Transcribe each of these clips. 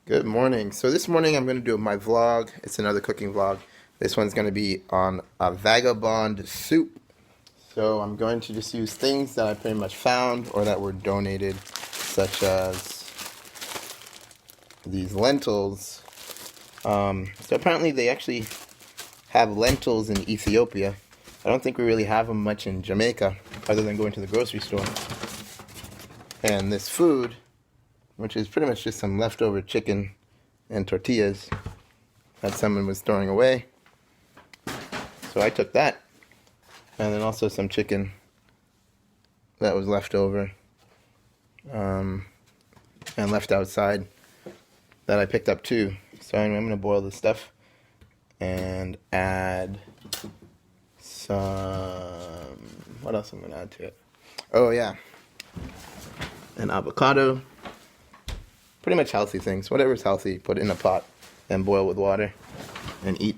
Good morning. So this morning I'm going to do my vlog. It's another cooking vlog. This one's going to be on a vagabond soup. So I'm going to just use things that I pretty much found or that were donated, such as these lentils. So apparently they actually have lentils in Ethiopia. I don't think we really have them much in Jamaica, other than going to the grocery store. And this food, which is pretty much just some leftover chicken and tortillas that someone was throwing away. So I took that, and then also some chicken that was left over and left outside that I picked up too. So anyway, I'm going to boil this stuff and add some, what else I'm going to add to it? Oh yeah, an avocado. Pretty much healthy things. Whatever's healthy, put it in a pot and boil with water and eat.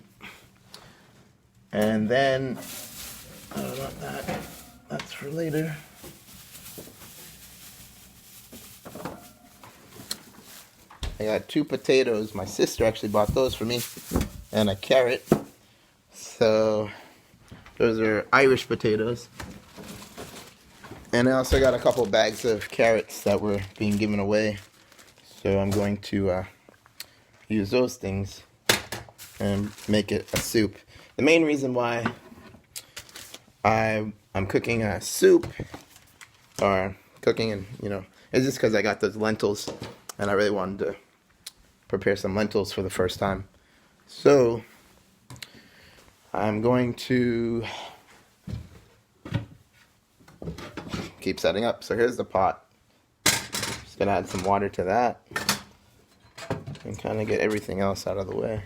And then, I don't want that. That's for later. I got 2 potatoes. My sister actually bought those for me. And a carrot. So, those are Irish potatoes. And I also got a couple bags of carrots that were being given away. So I'm going to use those things and make it a soup. The main reason why I'm cooking a soup, or cooking and, is just because I got those lentils and I really wanted to prepare some lentils for the first time. So I'm going to keep setting up. So here's the pot. Just gonna add some water to that and kind of get everything else out of the way.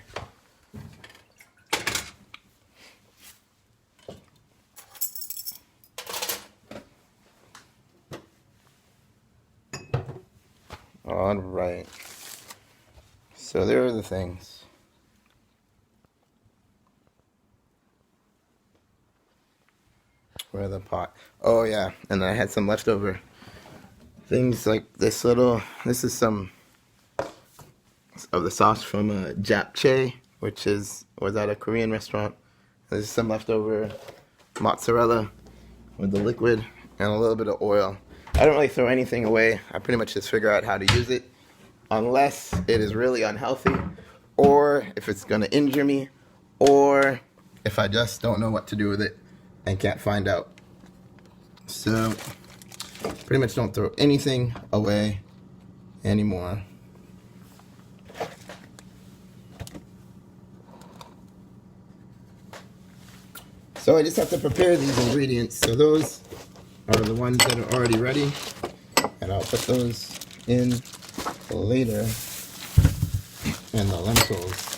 All right. So there are the things. Where the pot? Oh yeah, and I had some leftover things like this is some of the sauce from japchae, which was at a Korean restaurant. This is some leftover mozzarella with the liquid and a little bit of oil. I don't really throw anything away. I pretty much just figure out how to use it, unless it is really unhealthy, or if it's going to injure me, or if I just don't know what to do with it and can't find out. So pretty much don't throw anything away anymore. So I just have to prepare these ingredients. So those are the ones that are already ready, and I'll put those in later. And the lentils,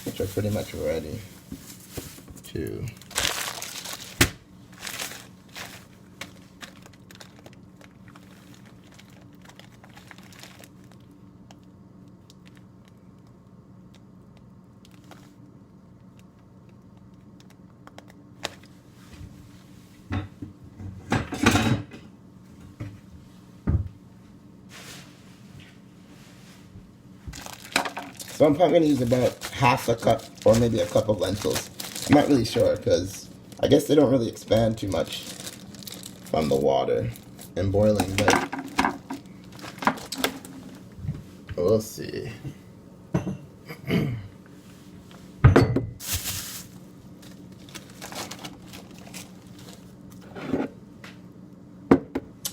which are pretty much ready too. So I'm probably going to use about half a cup or maybe a cup of lentils. I'm not really sure because I guess they don't really expand too much from the water and boiling, but we'll see.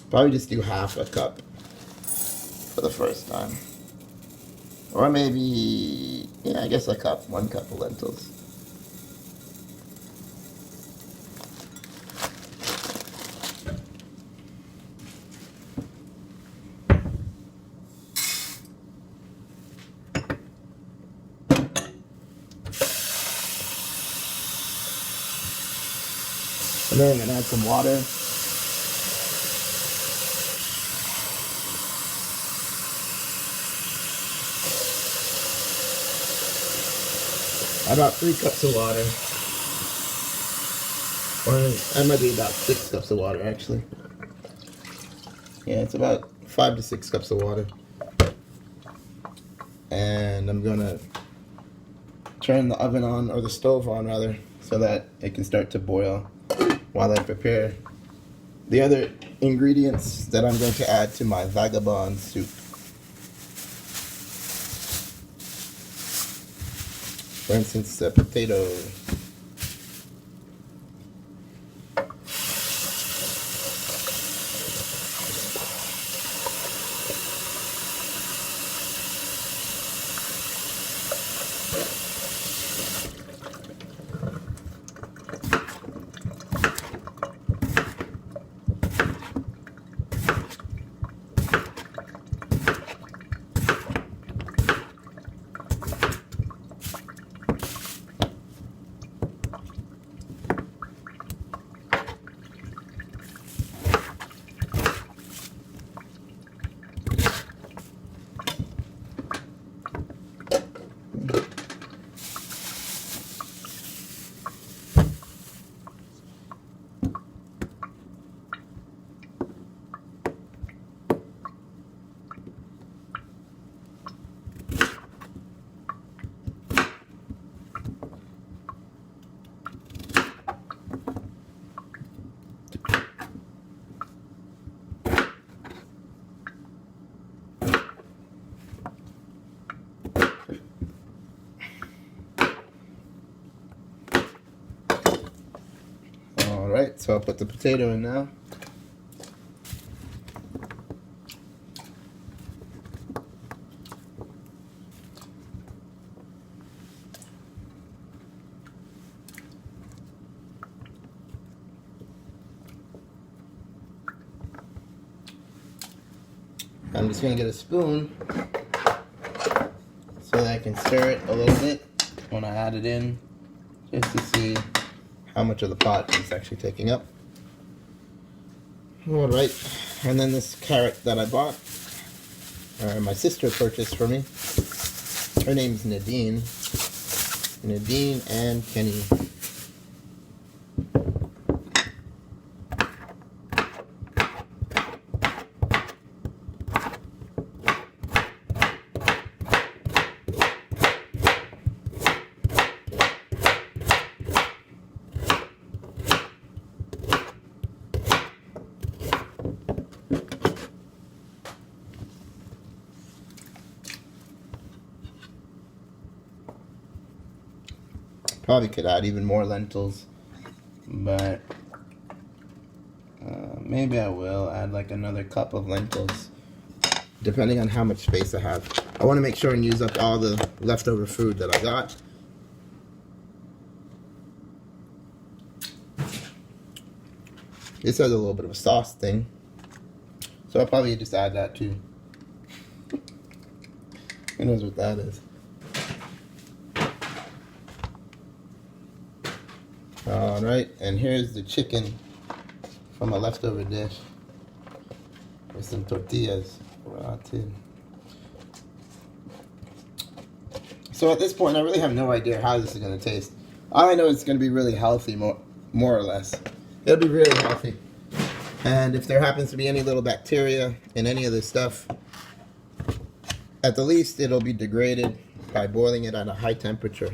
Probably just do half a cup for the first time. Or maybe, yeah, I guess a cup, 1 cup of lentils. And then I'm going to add some water. About 3 cups of water. Or that might be about 6 cups of water actually. Yeah, it's about 5 to 6 cups of water. and I'm gonna turn the oven on, or the stove on rather, so that it can start to boil while I prepare the other ingredients that I'm going to add to my vagabond soup. For instance, the potato. Alright, so I'll put the potato in now. I'm just going to get a spoon so that I can stir it a little bit when I add it in, just to see how much of the pot it's actually taking up. Alright, and then this carrot that I bought, or my sister purchased for me. Her name's Nadine. Nadine and Kenny. Probably could add even more lentils, but maybe I will add like another cup of lentils, depending on how much space I have. I want to make sure and use up all the leftover food that I got. This has a little bit of a sauce thing, so I'll probably just add that too. Who knows what that is? Alright, and here's the chicken from a leftover dish with some tortillas. So at this point, I really have no idea how this is going to taste. All I know is it's going to be really healthy, more or less. It'll be really healthy. And if there happens to be any little bacteria in any of this stuff, at the least it'll be degraded by boiling it at a high temperature.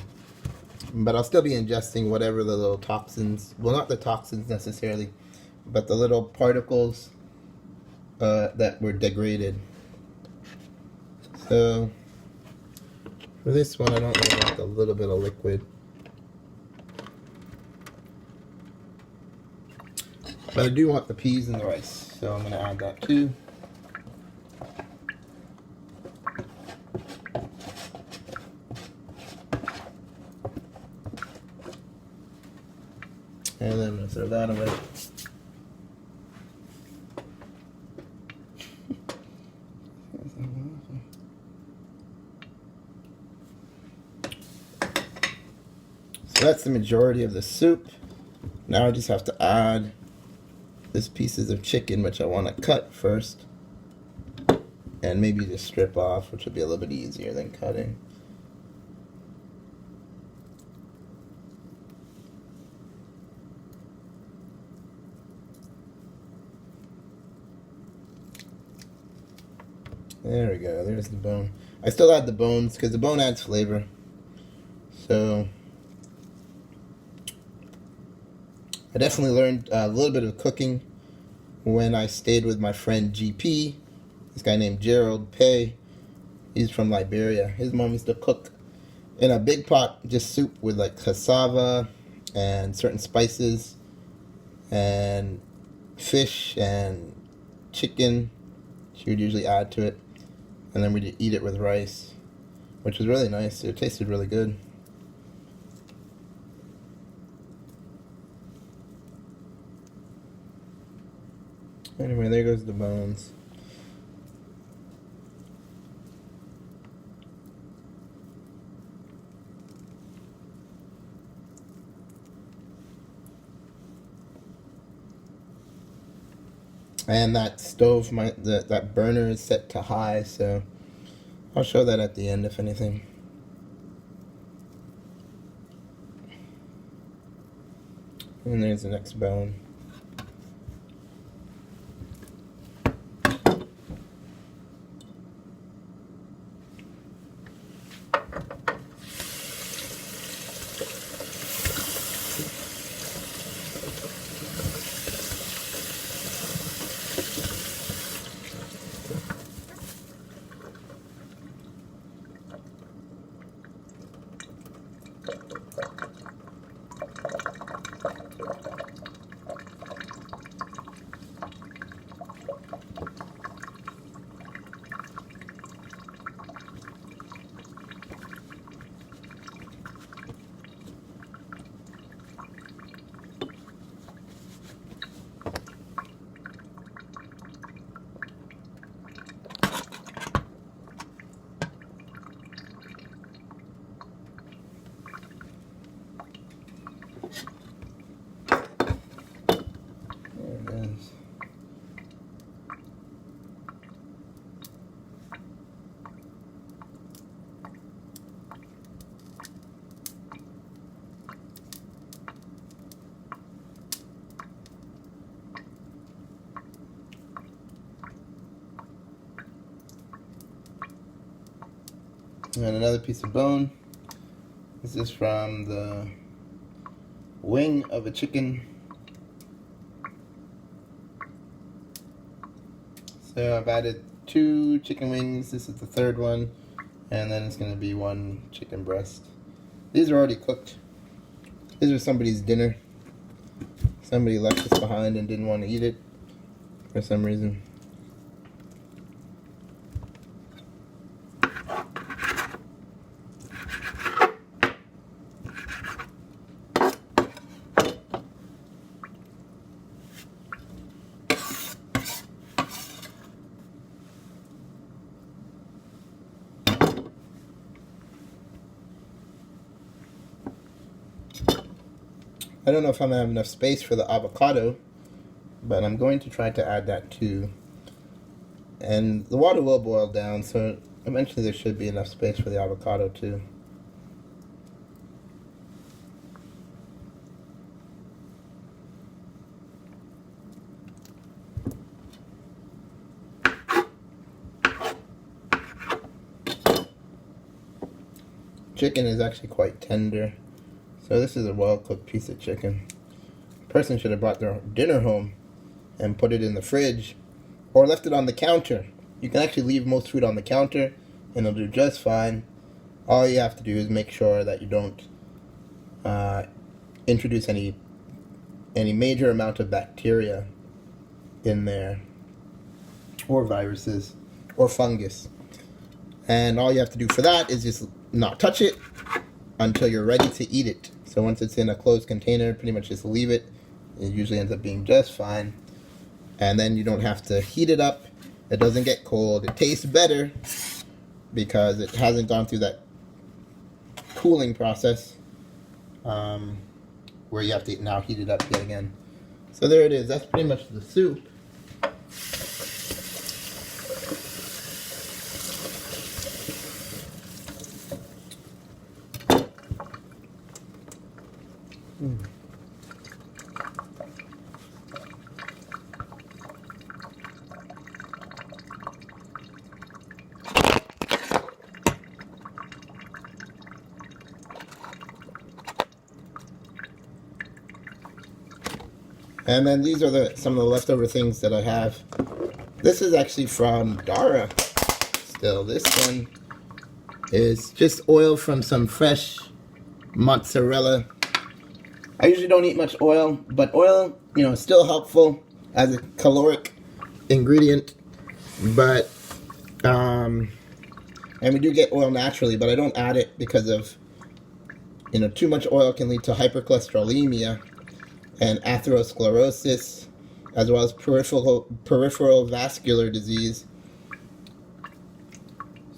But I'll still be ingesting whatever the little toxins, well, not the toxins necessarily, but the little particles that were degraded. So for this one, I don't really want a little bit of liquid, but I do want the peas and the rice, so I'm going to add that too. And then I'm going to throw that away. So that's the majority of the soup. Now I just have to add this pieces of chicken, which I want to cut first. And maybe just strip off, which will be a little bit easier than cutting. There we go, there's the bone. I still add the bones because the bone adds flavor. So I definitely learned a little bit of cooking when I stayed with my friend GP. This guy named Gerald Pay. He's from Liberia. His mom used to cook in a big pot, just soup with like cassava and certain spices and fish and chicken. She would usually add to it, and then we'd eat it with rice, which was really nice. It tasted really good. Anyway, there goes the bones. And that stove, that burner is set to high, so I'll show that at the end if anything. And there's the next bone. And another piece of bone. This is from the wing of a chicken. So I've added 2 chicken wings. This is the 3rd one. And then it's going to be 1 chicken breast. These are already cooked. These are somebody's dinner. Somebody left this behind and didn't want to eat it for some reason. I don't know if I'm going to have enough space for the avocado, but I'm going to try to add that too. And the water will boil down, so eventually there should be enough space for the avocado too. Chicken is actually quite tender. So this is a well-cooked piece of chicken. A person should have brought their dinner home and put it in the fridge or left it on the counter. You can actually leave most food on the counter and it'll do just fine. All you have to do is make sure that you don't introduce any major amount of bacteria in there, or viruses, or fungus. And all you have to do for that is just not touch it until you're ready to eat it. So once it's in a closed container, pretty much just leave it. It usually ends up being just fine. And then you don't have to heat it up. It doesn't get cold. It tastes better because it hasn't gone through that cooling process where you have to now heat it up yet again. So there it is. That's pretty much the soup. And then these are some of the leftover things that I have. This is actually from Dara. Still, this one is just oil from some fresh mozzarella. I usually don't eat much oil, but oil, is still helpful as a caloric ingredient. But, and we do get oil naturally, but I don't add it because of, too much oil can lead to hypercholesterolemia and atherosclerosis, as well as peripheral vascular disease.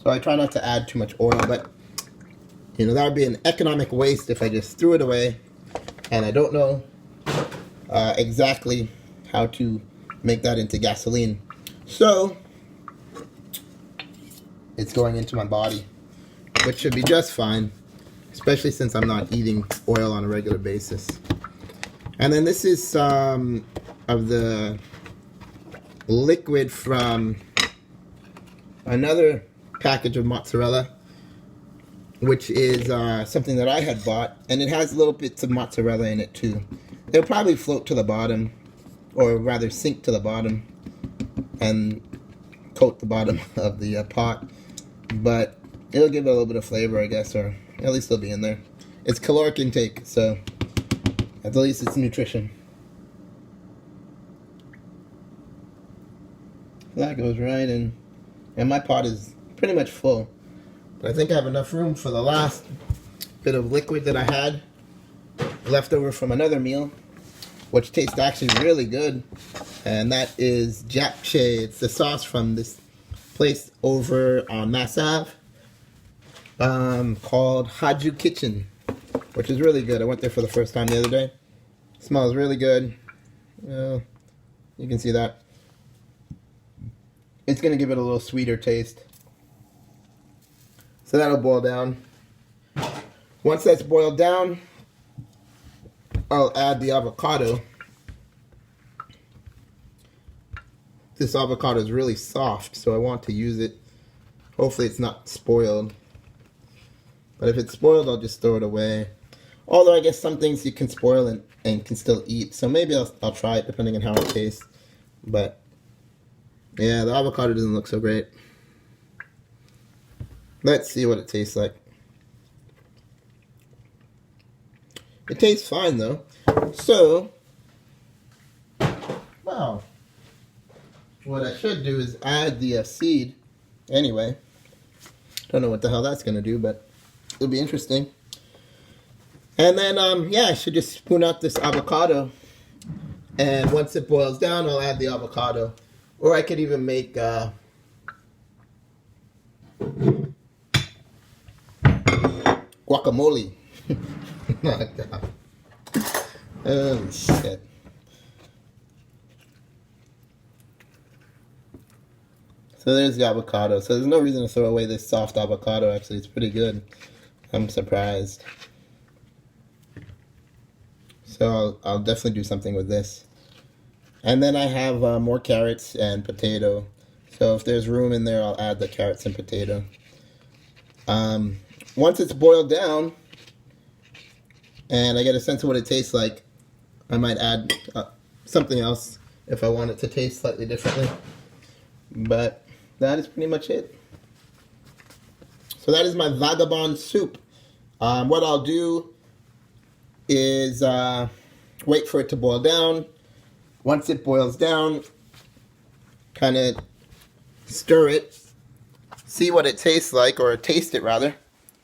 So I try not to add too much oil, but that would be an economic waste if I just threw it away, and I don't know exactly how to make that into gasoline. So it's going into my body, which should be just fine, especially since I'm not eating oil on a regular basis. And then this is some of the liquid from another package of mozzarella, which is something that I had bought, and it has little bits of mozzarella in it too. It'll probably float to the bottom, or rather sink to the bottom and coat the bottom of the pot, but it'll give it a little bit of flavor, I guess, or at least it'll be in there. It's caloric intake, so at the least it's nutrition. That goes right in, and my pot is pretty much full. But I think I have enough room for the last bit of liquid that I had left over from another meal, which tastes actually really good. And that is japchae. It's the sauce from this place over on Mass Ave called Haju Kitchen, which is really good. I went there for the first time the other day. It smells really good. You can see that. It's going to give it a little sweeter taste. So that'll boil down. Once that's boiled down, I'll add the avocado. This avocado is really soft, so I want to use it. Hopefully it's not spoiled. But if it's spoiled, I'll just throw it away. Although I guess some things you can spoil and can still eat. So maybe I'll try it depending on how it tastes. But yeah, the avocado doesn't look so great. Let's see what it tastes like. It tastes fine though. So, wow. What I should do is add the seed. Anyway, don't know what the hell that's going to do, but it'll be interesting. And then, yeah, I should just spoon out this avocado. And once it boils down, I'll add the avocado. Or I could even make guacamole. Like that. Oh, shit. So there's the avocado. So there's no reason to throw away this soft avocado. Actually, it's pretty good. I'm surprised. So I'll definitely do something with this. And then I have more carrots and potato. So if there's room in there, I'll add the carrots and potato. Once it's boiled down, and I get a sense of what it tastes like, I might add something else if I want it to taste slightly differently. But that is pretty much it. So that is my vagabond soup. What I'll do is wait for it to boil down. Once it boils down, kind of stir it, see what it tastes like, or taste it rather.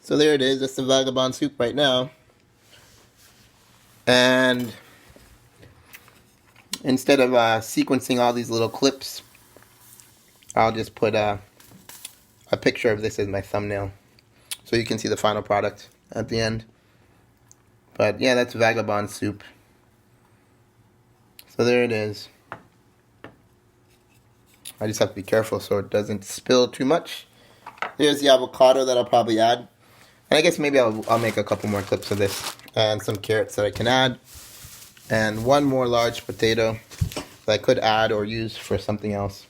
So there it is. That's the vagabond soup right now. And instead of sequencing all these little clips, I'll just put a picture of this as my thumbnail, so you can see the final product at the end. But yeah, that's vagabond soup. So there it is. I just have to be careful so it doesn't spill too much. There's the avocado that I'll probably add. And I guess maybe I'll make a couple more clips of this. And some carrots that I can add. And one more large potato that I could add or use for something else.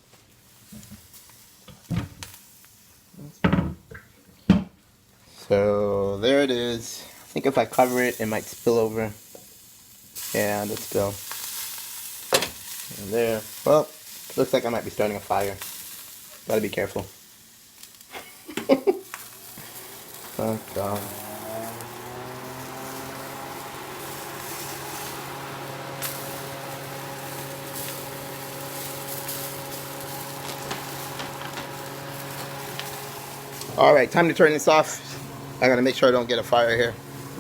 So there it is. I think if I cover it, it might spill over. Yeah, it'll spill. And there. Well, looks like I might be starting a fire. Gotta be careful. Oh, God. Alright, time to turn this off. I gotta make sure I don't get a fire here.